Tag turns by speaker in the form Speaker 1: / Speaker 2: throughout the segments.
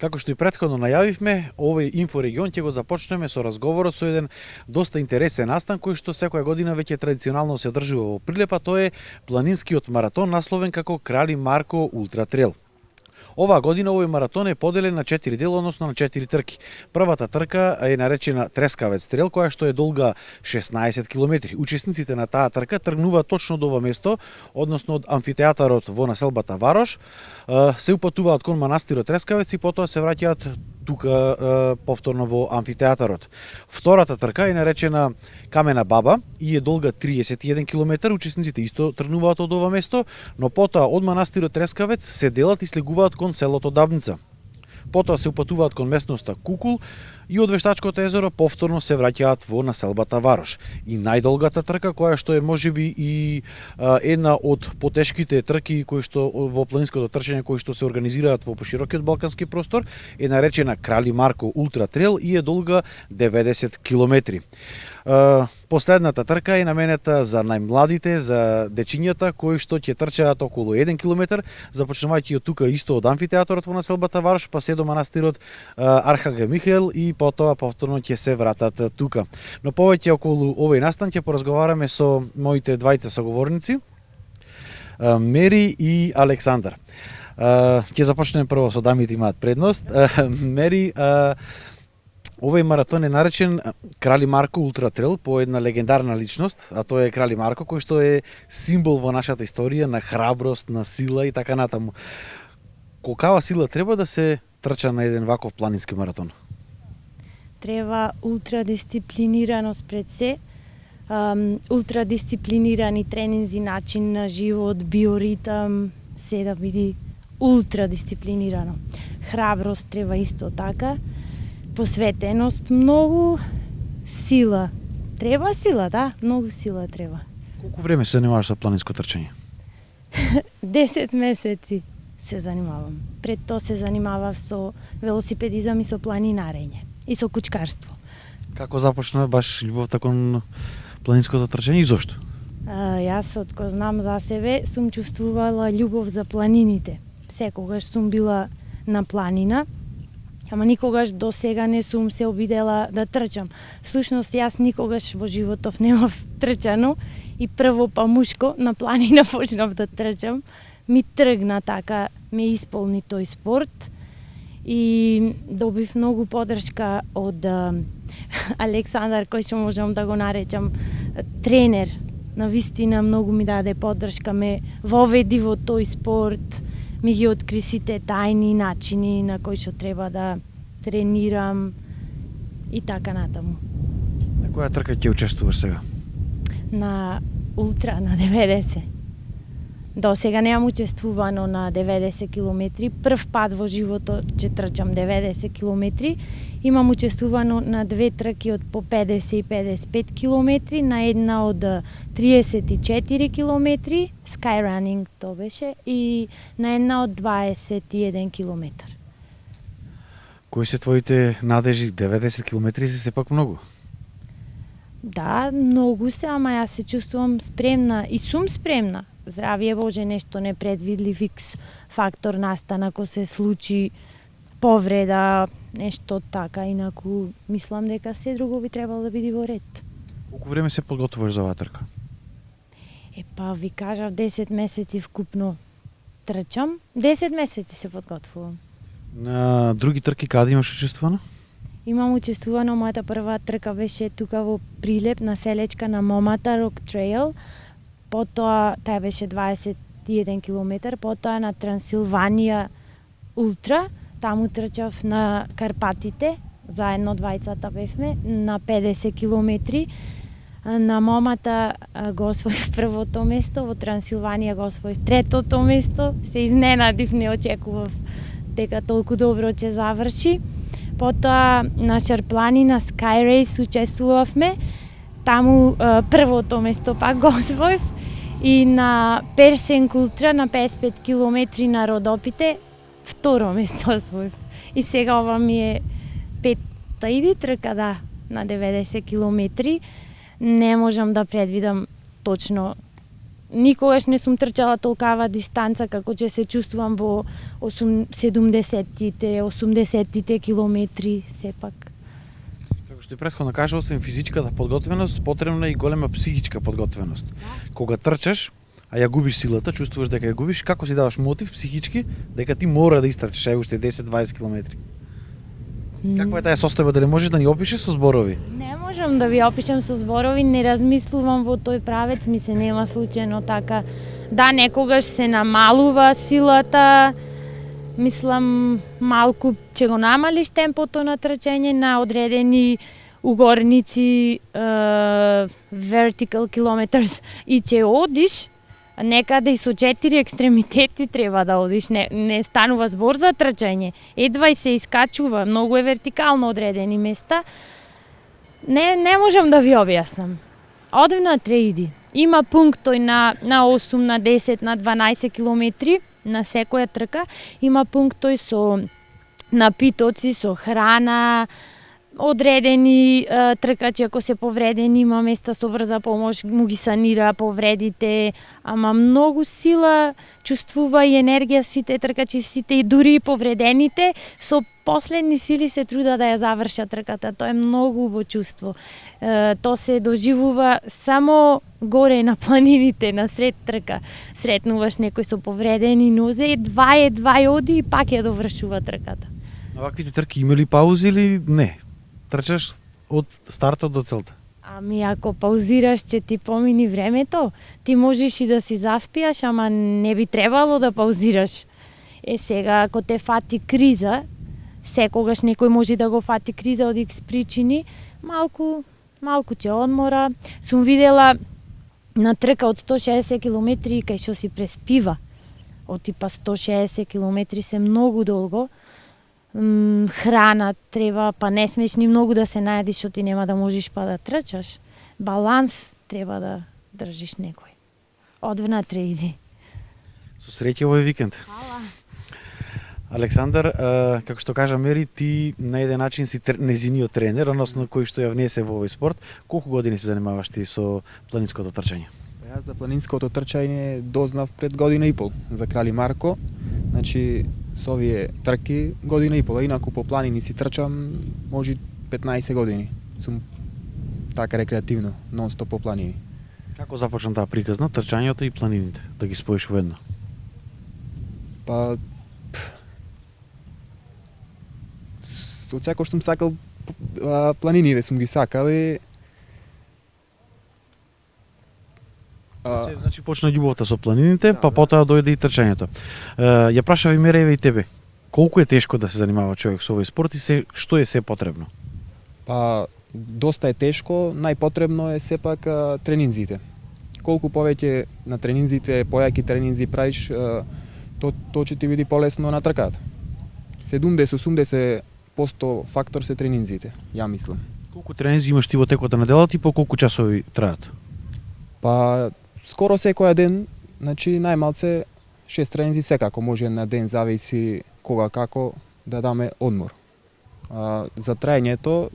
Speaker 1: Како што и претходно најавивме, овој инфорегион ќе го започнеме со разговорот со еден доста интересен настан кој што секоја година веќе традиционално се одржува во Прилепа, тоа е планинскиот маратон насловен како Крали Марко Ултра Трейл. Оваа година овој маратон е поделен на 4 дела, односно на 4 трки. Првата трка е наречена Трескавец трейл, која што е долга 16 километри. Учесниците на таа трка тргнуваат точно до ова место, односно од амфитеатарот во населбата Варош, се упатуваат кон манастирот Трескавец и потоа се враќаат тука повторно во амфитеатарот. Втората трка е наречена Камена баба и е долга 31 км. Учесниците исто тргнуваат од ова место, но потоа од манастирот Трескавец се делат и слегуваат кон селото Дабница. Потоа се упатуваат кон местноста Кукул и од Вештачкото езеро повторно се враќаат во населбата Варош. И најдолгата трка, која што е можеби и една од потешките трки кои што во планинското трчање кои што се организираат во поширокиот балкански простор, е наречена Крали Марко Ултра Трейл и е долга 90 километри. Последната трка е наменета за најмладите, за дечињата кои што ќе трчаат околу 1 километар, започнувајќи од тука исто од амфитеатарот во населбата Варош, па се до манастирот Архангел Михаел и потоа повторно ќе се вратат тука. Но повеќе околу овој настан ќе поразговараме со моите двајца соговорници, Мери и Александар. Ќе започнеме прво со дамите, имаат предност. Мери, овој маратон е наречен Крали Марко Ултра Трейл по една легендарна личност, а тоа е Крали Марко, кој што е символ во нашата историја на храброст, на сила и така натаму. Колкава сила треба да се трча на еден ваков планински маратон?
Speaker 2: Треба ултрадисциплинираност пред се, ултрадисциплинирани тренинзи, начин на живот, биоритам, се да биде ултрадисциплинирано. Храброст треба исто така, посветеност, многу сила. Треба сила, да, многу сила треба.
Speaker 1: Колку време се занимаваш со планинско трчање?
Speaker 2: 10 месеци се занимавам. Пред тоа се занимавав со велосипедизам и со планинарење и со кучкарство.
Speaker 1: Како започна баш љубовта кон планинското трчање и зошто?
Speaker 2: Јас откако знам за себе сум чувствувала љубов за планините. Секогаш сум била на планина, ама никогаш до сега не сум се обидела да трчам. Всушност јас никогаш во животов немав трчано и прво па мушко на планина почнав да трчам. Ми тргна така, ме исполни тој спорт и добив многу поддршка од Александар, кој што можам да го наречам тренер. Навистина многу ми даде поддршка, ме воведи во тој спорт, ми ги откри сите тајни начини на кои што треба да тренирам и така натаму.
Speaker 1: На која трка ќе учествуваш сега?
Speaker 2: На ултра, на 90. До сега неам учествувано на 90 километри. Прв пат во животот ќе трчам 90 километри. Имам учествувано на две трки од по 50 и 55 километри, на една од 34 километри, Skyrunning то беше, и на една од 21 километар.
Speaker 1: Кои се твоите надежи? 90 километри се сепак многу.
Speaker 2: Да, многу се, ама јас се чувствувам спремна и сум спремна. Здравие Боже, нешто непредвидлив X фактор настана ако се случи повреда, нешто така, инаку мислам дека се друго би требало да биде во ред.
Speaker 1: Колку време се подготвуваш за оваа трка?
Speaker 2: Епа, ви кажав 10 месеци вкупно трчам, 10 месеци се подготвувам.
Speaker 1: На други трки каде имаш учествувано?
Speaker 2: Имам учествувано, мојата прва трка беше тука во Прилеп, на селечка на Момата Рок Трейл, потоа таа беше 21 километар, потоа на Трансилванија Ултра, таму трчав на Карпатите, заедно двајцата бевме, на 50 километри. На Момата го освоив првото место, во Трансилванија го освоив третото место, се изненадив, не очекував дека толку добро ќе заврши. Потоа на Шарпланина Sky Race учествувавме, таму првото место пак го освоив, и на Персенк Ултра на 55 километри на Родопите второ место освоив. И сега ова ми е петта иди трка, да, на 90 километри. Не можам да предвидам точно никогаш не сум трчала толкава дистанца како че се чувствувам во 70-тите, 80-тите километри сепак.
Speaker 1: Како што и претходно кажа, освен физичката подготвеност, потребна е и голема психичка подготвеност. Кога трчаш, а ја губиш силата, чувствуваш дека ја губиш, како си даваш мотив психички дека ти мора да истрчиш уште 10-20 километри? Каква е таа состојба, дали можеш да ни опишеш со зборови?
Speaker 2: Не можам да ви опишам со зборови, не размислувам во тој правец, ми се нема случајно така. Да, некогаш се намалува силата, мислам малку ќе го намалиш темпото на трчање на одредени угорници, vertical kilometers, и ќе одиш, некаде и со 4 екстремитети треба да одиш, не станува збор за трчање. Едва и се искачува, многу е вертикално одредени места. Не можам да ви објаснам. Одев на трейди. Има пунктој на 8, на 10, на 12 километри на секоја трка. Има пунктој со напитоци, со храна, одредени тркачи ако се повредени, има места со брза помош, му ги санира повредите, ама многу сила чувствува и енергија сите тркачи, сите и дури и повредените, со последни сили се труда да ја завршат трката. Тоа е многу убаво чувство. Тоа се доживува само горе на планините, на сред трка. Сретнуваш некој со повредени нозе, едва оди и пак ја довршува трката.
Speaker 1: На ваквите трки има ли паузи или не? Трчаш од стартот до целта?
Speaker 2: Ами ако паузираш ќе ти помини времето, ти можеш и да си заспијаш, ама не би требало да паузираш. Сега ако те фати криза, секогаш некој може да го фати криза од икс причини, малку ќе одмора. Сум видела на трка од 160 километри кај што си преспива. Од типа 160 километри се многу долго. Храна треба, па не смеш ни многу да се најдиш, што ти нема да можеш па да трчаш. Баланс треба да држиш некој. Одве на трейди.
Speaker 1: Со среќа овој викенд.
Speaker 2: Хвала.
Speaker 1: Александар, како што кажа Мери, ти на еден начин си незиниот тренер, односно кој што ја внесе во овој спорт. Колку години се занимаваш ти со планинското трчање?
Speaker 3: Јас за планинското трчање дознав пред година и пол за Крали Марко. Значи, со овие трки година и пола, инаку по планини си трчам може 15 години. Сум така рекреативно, нон-стоп по планини.
Speaker 1: Како започна таа приказна, трчањето и планините, да ги споиш во едно?
Speaker 3: Па од секој сум сакал планините, сум ги сакал и
Speaker 1: Значи почна љубовта со планините, па потоа дојде и трчањето. Ја прашав и Мерејве и тебе, колку е тешко да се занимава човек со овој спорт и што е се потребно?
Speaker 3: Па доста е тешко, најпотребно е сепак тренинзите. Колку повеќе на тренинзите, појаки тренинзи правиш, тоа ќе ти биде полесно на трката. 70-80% фактор се тренинзите, ја мислам.
Speaker 1: Колку тренинзи имаш ти во текот на неделата и по колку часови траат?
Speaker 3: Па скоро секој ден, значи најмалце 6 тренинзи секако може на ден, зависи кога како да даме одмор. За траењето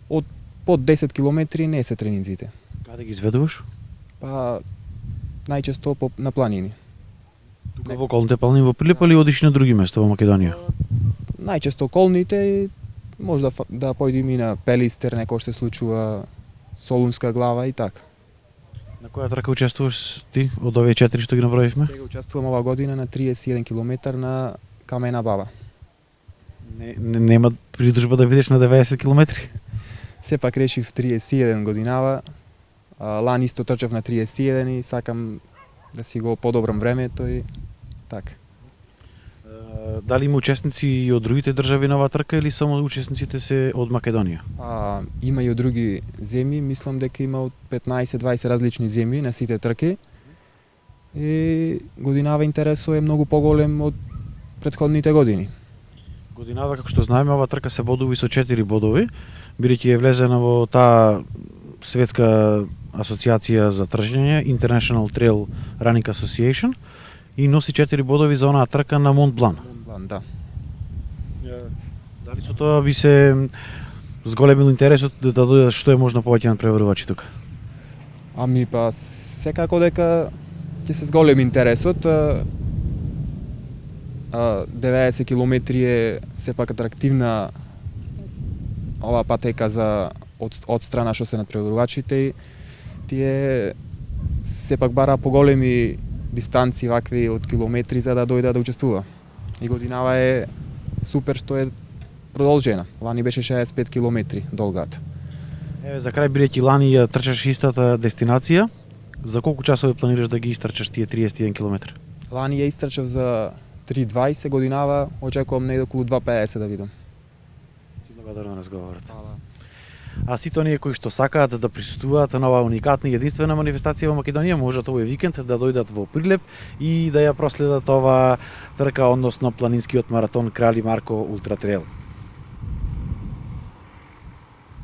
Speaker 3: од под 10 километри не се тренинзите.
Speaker 1: Каде ги изведуваш?
Speaker 3: Па најчесто на планини.
Speaker 1: Тука во околните планини во Прилеп или одиш на други места во Македонија?
Speaker 3: Најчесто околните, може да појдем и на Пелистер, некој се случува Солунска глава и така.
Speaker 1: На која трка учествуваш ти од овие 4 што ги наброивме?
Speaker 3: Сега учествувам ова година на 31 километар на Камена баба.
Speaker 1: Нема придружба да бидеш на 90 километри?
Speaker 3: Сепак решив 31 годинава. Лани исто трчав на 31 и сакам да си го подобрам времето и така.
Speaker 1: Дали има учесници и од другите држави на оваа трка или само учесниците се од Македонија?
Speaker 3: Има и од други земји, мислам дека има од 15-20 различни земји на сите трки. И годинава интересот е многу поголем од претходните години.
Speaker 1: Годинава, како што знаеме, оваа трка се бодува со 4 бодови, бидејќи е влезена во таа светска асоциација за трчање, International Trail Running Association, и носи 4 бодови за онаа трка на Монт Блан.
Speaker 3: Да.
Speaker 1: Дали со тоа би се зголемил интересот да дојдат што е можно повеќе надпреварувачи тука?
Speaker 3: Ами па Секако дека ќе се зголеми интересот. 90 километри е сепак атрактивна ова патека за од страна што се надпреварувачите. Тие сепак бара поголеми дистанции вакви од километри за да дојде да учествува. И годинава е супер што е продолжена. Лани беше 65 километри долгата.
Speaker 1: Еве за крај, бидејќи лани ја трчаш истата дестинација, за колку часови планираш да ги истрчаш тие 31 километри?
Speaker 3: Лани ја истрчав за 3:20, годинава очекувам негде околу 2:50 да видам.
Speaker 1: Ти благодарам на разговорот. А сите оние кои што сакаат да присуствуваат на оваа уникатна и единствена манифестација во Македонија, можат овој викенд да дојдат во Прилеп и да ја проследат оваа трка, односно планинскиот маратон Крали Марко Ултра Трейл.